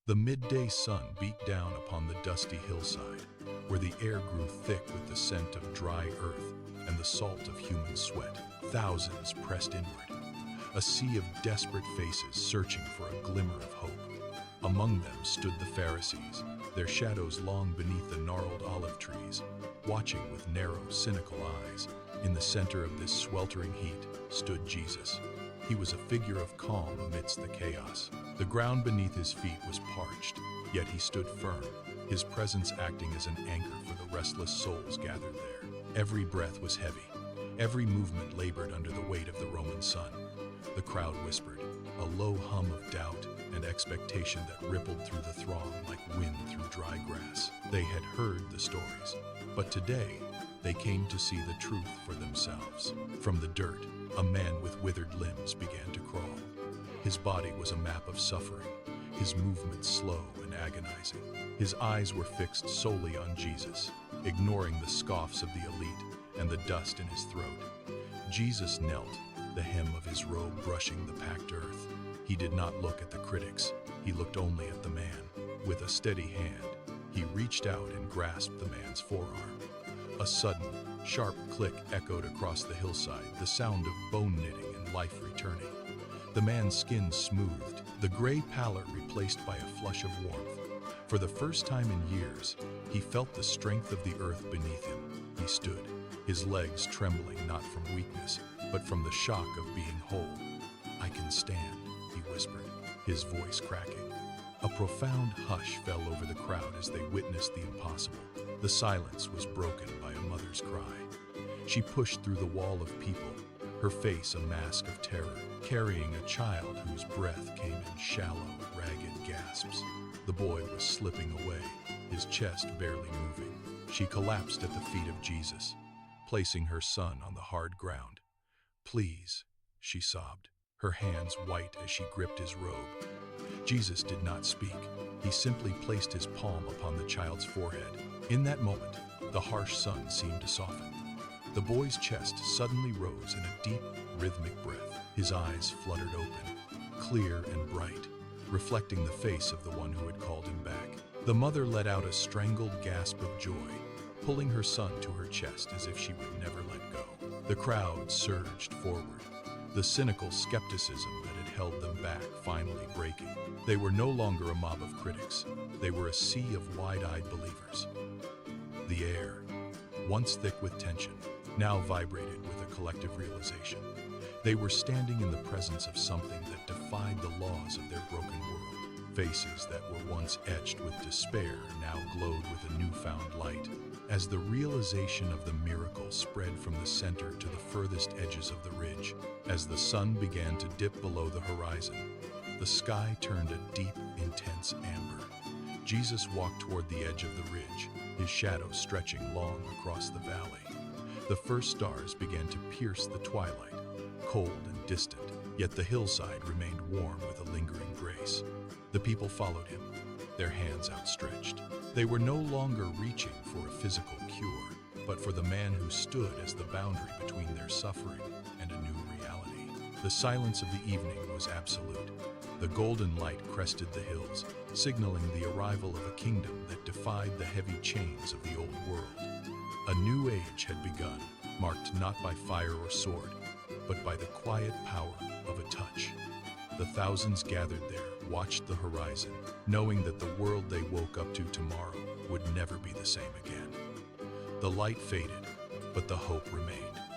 The midday sun beat down upon the dusty hillside, where the air grew thick with the scent of dry earth and the salt of human sweat. Thousands pressed inward, a sea of desperate faces searching for a glimmer of hope. Among them stood the Pharisees, their shadows long beneath the gnarled olive trees, watching with narrow, cynical eyes. In the center of this sweltering heat stood Jesus. He was a figure of calm amidst the chaos. The ground beneath his feet was parched, yet he stood firm, his presence acting as an anchor for the restless souls gathered there. Every breath was heavy, every movement labored under the weight of the Roman sun. The crowd whispered, a low hum of doubt and expectation that rippled through the throng like wind through dry grass. They had heard the stories, but today they came to see the truth for themselves. From the dirt, a man with withered limbs began to crawl. His body was a map of suffering, his movements slow and agonizing. His eyes were fixed solely on Jesus, ignoring the scoffs of the elite and the dust in his throat. Jesus knelt, the hem of his robe brushing the packed earth. He did not look at the critics, he looked only at the man. With a steady hand, he reached out and grasped the man's forearm. A sudden, sharp click echoed across the hillside, the sound of bone knitting and life returning. The man's skin smoothed, the gray pallor replaced by a flush of warmth. For the first time in years, he felt the strength of the earth beneath him. He stood, his legs trembling not from weakness, but from the shock of being whole. "I can stand," he whispered, his voice cracking. A profound hush fell over the crowd as they witnessed the impossible. The silence was broken by a mother's cry. She pushed through the wall of people, her face a mask of terror, carrying a child whose breath came in shallow, ragged gasps. The boy was slipping away, his chest barely moving. She collapsed at the feet of Jesus, placing her son on the hard ground. "Please," she sobbed, her hands white as she gripped his robe. Jesus did not speak. He simply placed his palm upon the child's forehead. In that moment, the harsh sun seemed to soften. The boy's chest suddenly rose in a deep, rhythmic breath. His eyes fluttered open, clear and bright, reflecting the face of the one who had called him back. The mother let out a strangled gasp of joy, pulling her son to her chest as if she would never let go. The crowd surged forward, the cynical skepticism that had held them back finally breaking. They were no longer a mob of critics. They were a sea of wide-eyed believers. The air, once thick with tension, now vibrated with a collective realization. They were standing in the presence of something that defied the laws of their broken world. Faces that were once etched with despair now glowed with a newfound light. As the realization of the miracle spread from the center to the furthest edges of the ridge, as the sun began to dip below the horizon, the sky turned a deep, intense amber. Jesus walked toward the edge of the ridge, his shadow stretching long across the valley. The first stars began to pierce the twilight, cold and distant, yet the hillside remained warm with a lingering grace. The people followed him, their hands outstretched. They were no longer reaching for a physical cure, but for the man who stood as the boundary between their suffering and a new reality. The silence of the evening was absolute. The golden light crested the hills, signaling the arrival of a kingdom that defied the heavy chains of the old world. A new age had begun, marked not by fire or sword, but by the quiet power of a touch. The thousands gathered there watched the horizon, knowing that the world they woke up to tomorrow would never be the same again. The light faded, but the hope remained.